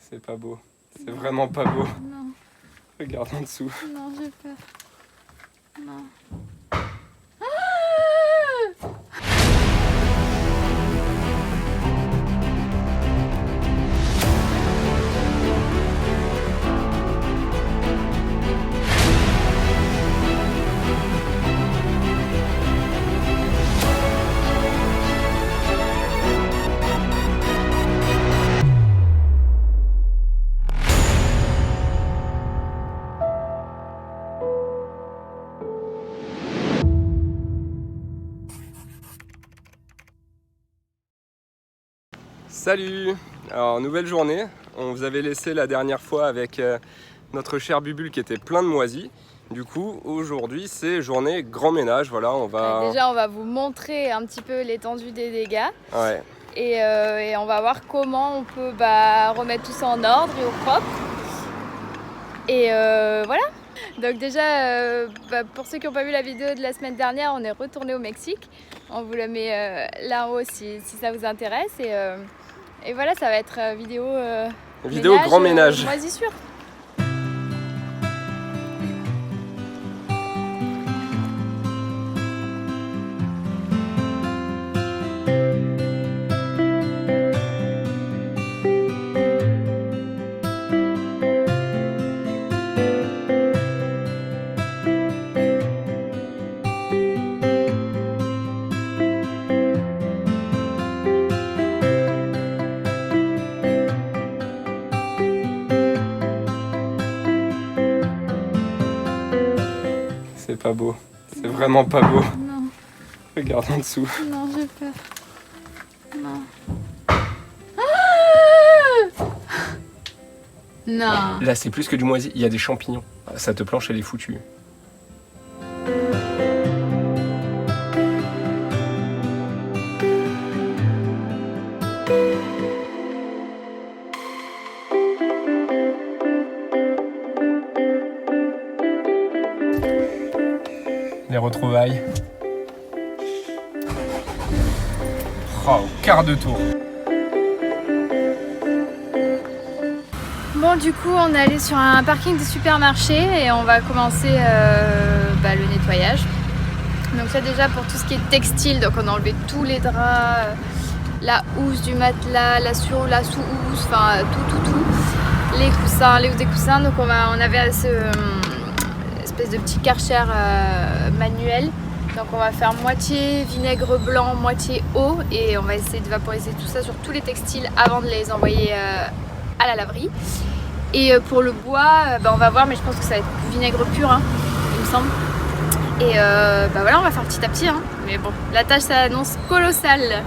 C'est pas beau. C'est vraiment pas beau. Non, Regarde en dessous. non, j'ai peur. Non. Salut! Alors, nouvelle journée. On vous avait laissé la dernière fois avec notre cher Bubule qui était plein de moisis. Du coup, aujourd'hui, c'est journée grand ménage. Voilà, on va... Déjà, on va vous montrer un petit peu l'étendue des dégâts. Ouais. Et on va voir comment on peut remettre tout ça en ordre et au propre. Et voilà. Donc déjà, pour ceux qui n'ont pas vu la vidéo de la semaine dernière, on est retourné au Mexique. On vous la met là en haut si ça vous intéresse. Et voilà, ça va être vidéo Vidéo grand ménage. Moisissure. C'est pas beau. C'est vraiment pas beau. Non, Regarde en dessous. non, j'ai peur. Non. Non. Là, c'est plus que du moisi. Il y a des champignons. Cette planche, elle est foutue. Les retrouvailles. Oh, au quart de tour. Bon, du coup, on est allé sur un parking de supermarché et on va commencer le nettoyage. Donc ça déjà pour tout ce qui est textile, donc on a enlevé tous les draps, la housse du matelas, la sous-housse, enfin tout. Les coussins, les housses des coussins. Donc on avait ce espèce de petit karcher manuel. Donc on va faire moitié vinaigre blanc, moitié eau et on va essayer de vaporiser tout ça sur tous les textiles avant de les envoyer à la laverie. Et pour le bois, on va voir, mais je pense que ça va être vinaigre pur, hein, il me semble. Et voilà, on va faire petit à petit, hein. Mais bon, la tâche s'annonce colossale.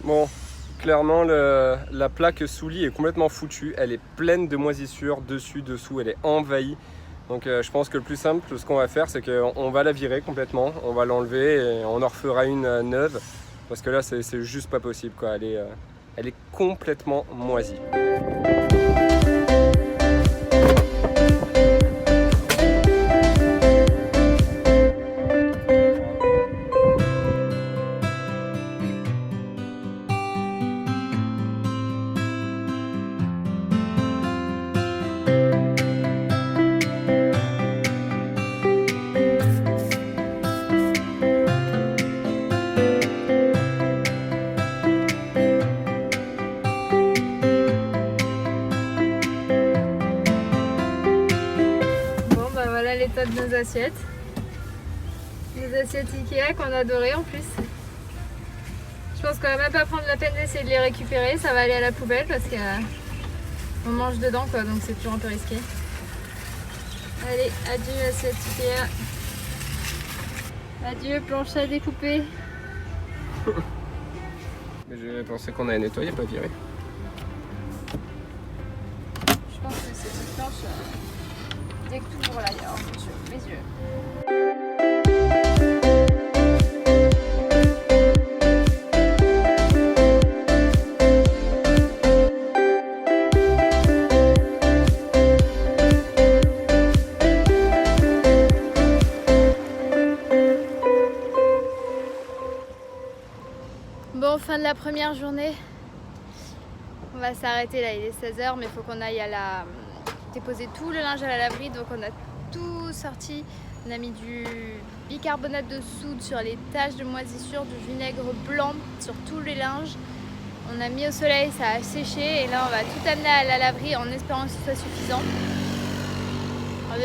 Bon, clairement, la plaque sous lit est complètement foutue. Elle est pleine de moisissures, dessus, dessous, elle est envahie. Donc je pense que le plus simple, ce qu'on va faire, c'est qu'on va la virer complètement. On va l'enlever et on en refera une neuve. Parce que là, c'est juste pas possible, quoi. Elle est complètement moisie. L'état de nos assiettes. Nos assiettes Ikea qu'on a adorées en plus. Je pense qu'on va même pas prendre la peine d'essayer de les récupérer, ça va aller à la poubelle parce que on mange dedans quoi, donc c'est toujours un peu risqué. Allez, adieu assiette Ikea. Adieu planche à découper. Mais j'ai pensé qu'on allait nettoyer, pas virer. Je pense que c'est une planche. Dès que tu ouvres là, il y a mes yeux. la première journée. On va s'arrêter là, il est 16h, mais il faut qu'on aille déposer tout le linge à la laverie. Donc on a tout sorti. On a mis du bicarbonate de soude sur les taches de moisissure, du vinaigre blanc sur tous les linges. On a mis au soleil, ça a séché et là on va tout amener à la laverie en espérant que ce soit suffisant.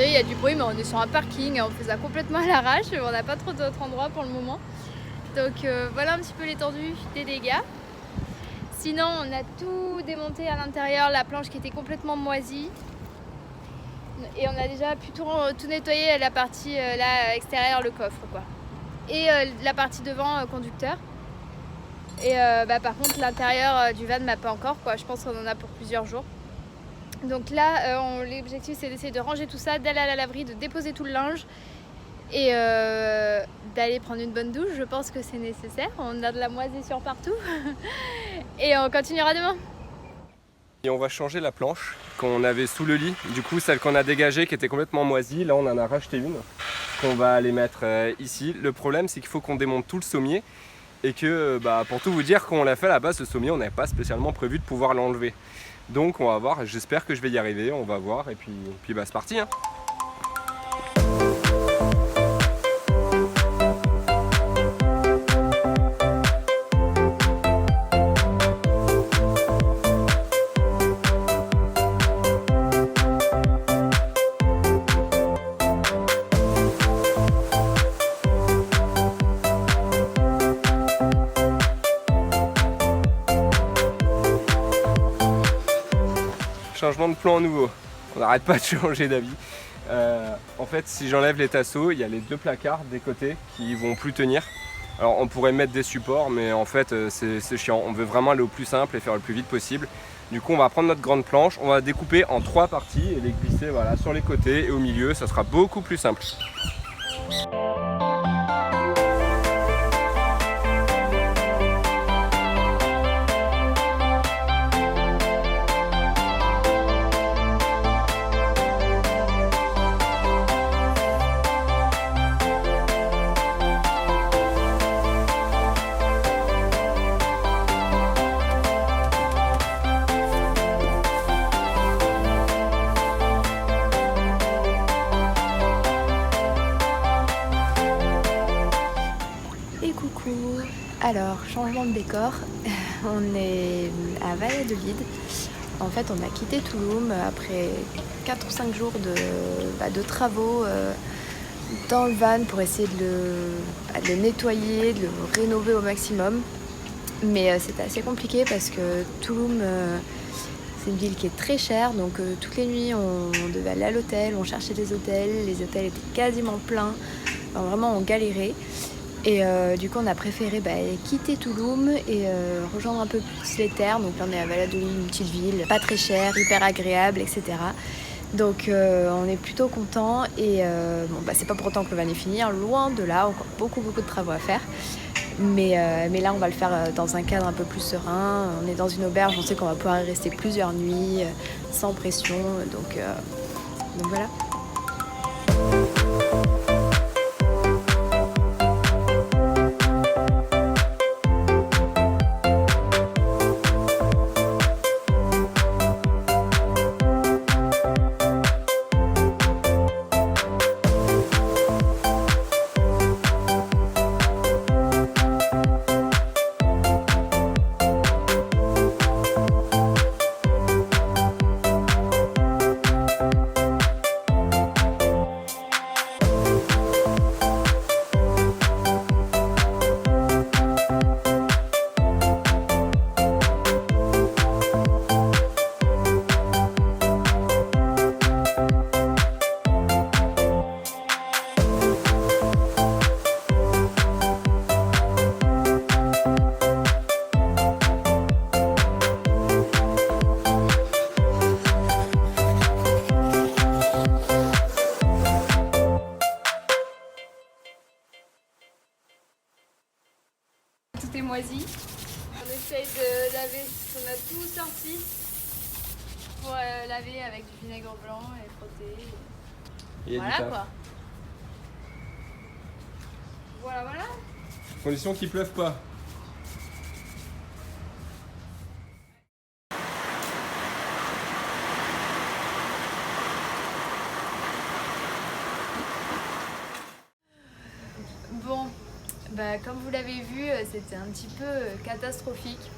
Il y a du bruit mais on est sur un parking, on fait ça complètement à l'arrache, on n'a pas trop d'autres endroits pour le moment. Donc voilà un petit peu l'étendue des dégâts. Sinon on a tout démonté à l'intérieur, la planche qui était complètement moisie. Et on a déjà pu tout nettoyer la partie là, extérieure, le coffre quoi. Et la partie devant conducteur. Et par contre l'intérieur du van pas encore quoi. Je pense qu'on en a pour plusieurs jours. Donc là l'objectif c'est d'essayer de ranger tout ça, d'aller à la laverie, de déposer tout le linge et d'aller prendre une bonne douche. Je pense que c'est nécessaire. On a de la moisissure partout. Et on continuera demain. Et on va changer la planche qu'on avait sous le lit. Du coup, celle qu'on a dégagée qui était complètement moisie, là on en a racheté une qu'on va aller mettre ici. Le problème c'est qu'il faut qu'on démonte tout le sommier et que pour tout vous dire, quand on l'a fait à la base, ce sommier on n'avait pas spécialement prévu de pouvoir l'enlever. Donc on va voir, j'espère que je vais y arriver, on va voir et puis c'est parti hein. Changement de plan nouveau, on n'arrête pas de changer d'avis. En fait, si j'enlève les tasseaux, il y a les deux placards des côtés qui vont plus tenir. Alors on pourrait mettre des supports, mais en fait c'est chiant. On veut vraiment aller au plus simple et faire le plus vite possible. Du coup on va prendre notre grande planche, on va découper en 3 parties et les glisser voilà, sur les côtés et au milieu, ça sera beaucoup plus simple. Alors, changement de décor, on est à Valladolid. En fait, on a quitté Tulum après 4 ou 5 jours de travaux dans le van pour essayer de le nettoyer, de le rénover au maximum. Mais c'était assez compliqué parce que Tulum, c'est une ville qui est très chère. Donc toutes les nuits, on devait aller à l'hôtel, on cherchait des hôtels. Les hôtels étaient quasiment pleins. Enfin, vraiment, on galérait. Et du coup on a préféré quitter Tulum et rejoindre un peu plus les terres. Donc là on est à Valladolid, une petite ville, pas très chère, hyper agréable, etc. Donc on est plutôt content et c'est pas pour autant que le van est fini, hein, loin de là, encore beaucoup de travaux à faire. Mais là on va le faire dans un cadre un peu plus serein. On est dans une auberge, on sait qu'on va pouvoir y rester plusieurs nuits sans pression. Donc voilà. Tout est moisi. On essaye de laver, on a tout sorti pour laver avec du vinaigre blanc et frotter. Et voilà quoi. Voilà. Condition qu'il pleuve pas. Comme vous l'avez vu, c'était un petit peu catastrophique.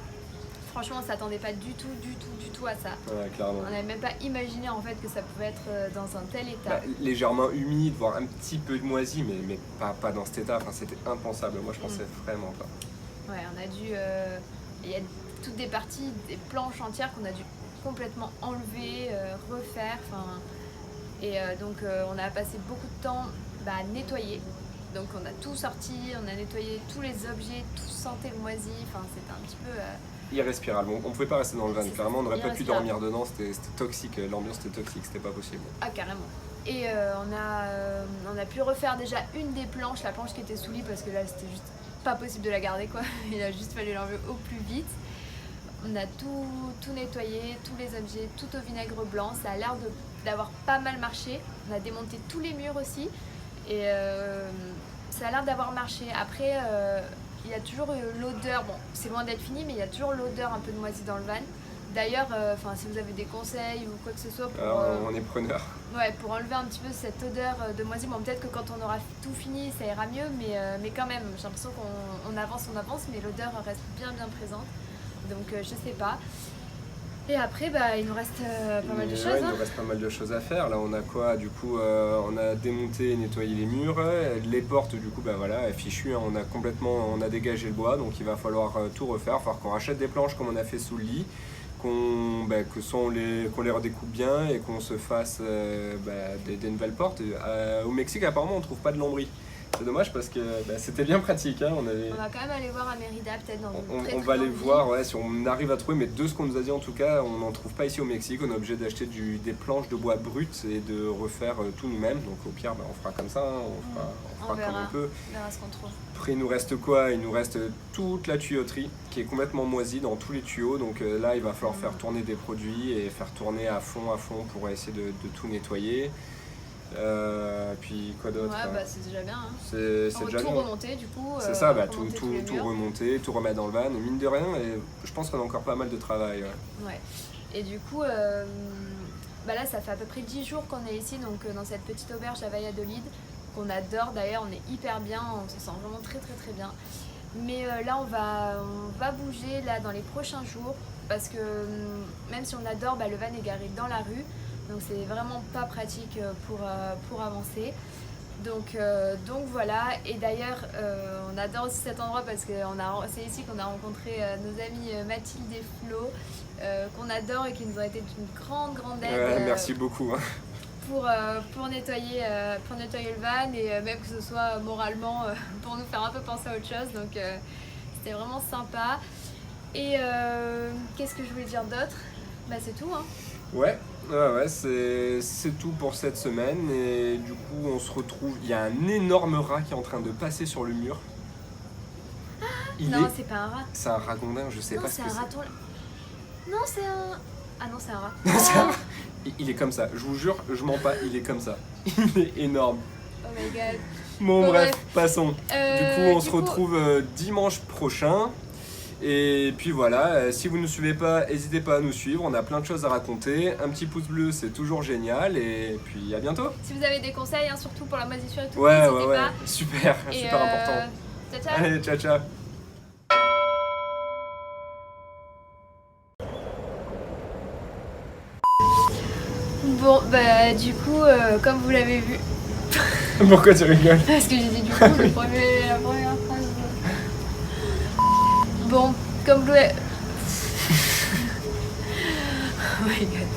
Franchement, on s'attendait pas du tout à ça. Ouais, clairement. On n'avait même pas imaginé en fait que ça pouvait être dans un tel état. Légèrement humide, voire un petit peu de moisi, mais pas dans cet état. Enfin, c'était impensable. Moi, je pensais vraiment pas. Ouais, on a dû... Il y a toutes des parties, des planches entières qu'on a dû complètement enlever, refaire. Donc on a passé beaucoup de temps à nettoyer. Donc on a tout sorti, on a nettoyé tous les objets, tout sentait le moisi. Enfin, c'était un petit peu... Irrespirable. On pouvait pas rester dans le van. Clairement, on n'aurait pas pu dormir dedans. C'était toxique. L'ambiance était toxique. C'était pas possible. Ah, carrément. Et on a pu refaire déjà une des planches, la planche qui était sous lit, parce que là, c'était juste pas possible de la garder, quoi. Il a juste fallu l'enlever au plus vite. On a tout nettoyé, tous les objets, tout au vinaigre blanc. Ça a l'air d'avoir pas mal marché. On a démonté tous les murs aussi. Et ça a l'air d'avoir marché. Après, il y a toujours l'odeur. Bon, c'est loin d'être fini, mais il y a toujours l'odeur un peu de moisi dans le van. D'ailleurs, si vous avez des conseils ou quoi que ce soit pour, on est preneur. Ouais, pour enlever un petit peu cette odeur de moisi. Bon, peut-être que quand on aura tout fini, ça ira mieux, mais quand même, j'ai l'impression qu'on avance, mais l'odeur reste bien présente. Donc, je sais pas. Et après, il nous reste pas mal de choses. Il nous reste pas mal de choses à faire. Là, on a quoi? Du coup, on a démonté et nettoyé les murs. Les portes, du coup, fichues. On a dégagé le bois, donc il va falloir tout refaire. Il va falloir qu'on rachète des planches comme on a fait sous le lit, qu'on les redécoupe bien et qu'on se fasse des nouvelles portes. Au Mexique, apparemment, on trouve pas de lambris. C'est dommage parce que c'était bien pratique. Hein. On va quand même aller voir à Mérida, peut-être dans une on va aller voir, si on arrive à trouver, mais de ce qu'on nous a dit en tout cas, on n'en trouve pas ici au Mexique. On est obligé d'acheter des planches de bois brut et de refaire tout nous-mêmes. Donc au pire, on fera comme ça, hein. on fera comme on peut. On verra ce qu'on trouve. Après, il nous reste quoi? Il nous reste toute la tuyauterie qui est complètement moisie dans tous les tuyaux. Donc là, il va falloir faire tourner des produits et faire tourner à fond pour essayer de tout nettoyer. Puis quoi d'autre? C'est déjà bien. Hein. C'est déjà tout bien. Remonter du coup. C'est ça, tout remonter, tout remettre dans le van. Mine de rien, et je pense qu'on a encore pas mal de travail. Ouais. Et du coup, là ça fait à peu près 10 jours qu'on est ici, donc dans cette petite auberge à Valladolid, qu'on adore d'ailleurs, on est hyper bien, on se sent vraiment très bien. Mais là on va bouger là dans les prochains jours, parce que même si on adore, le van est garé dans la rue. Donc c'est vraiment pas pratique pour avancer. Donc voilà. Et d'ailleurs, on adore aussi cet endroit parce que c'est ici qu'on a rencontré nos amis Mathilde et Flo, qu'on adore et qui nous ont été d'une grande aide. Merci beaucoup. Pour nettoyer le van et même que ce soit moralement pour nous faire un peu penser à autre chose. Donc c'était vraiment sympa. Et qu'est-ce que je voulais dire d'autre? C'est tout, hein. Ouais, c'est tout pour cette semaine et du coup on se retrouve, il y a un énorme rat qui est en train de passer sur le mur. Non, c'est pas un rat. C'est un ragondin, je sais pas ce que c'est. Non, c'est un raton. Non, c'est un... Ah non, c'est un rat. C'est un rat. Il est comme ça, je vous jure, je mens pas, il est comme ça. Il est énorme. Oh my god. Bon bref, passons. Du coup on se retrouve dimanche prochain. Et puis voilà, si vous ne nous suivez pas, n'hésitez pas à nous suivre, on a plein de choses à raconter. Un petit pouce bleu, c'est toujours génial. Et puis à bientôt. Si vous avez des conseils, surtout pour la moisissure et tout, ouais, n'hésitez pas. Super, super important. Ciao. Allez, ciao. Bon, du coup, comme vous l'avez vu... Pourquoi tu rigoles? Parce que j'ai dit du coup, la première phrase... Bon, comme vous l'avez... Oh my god.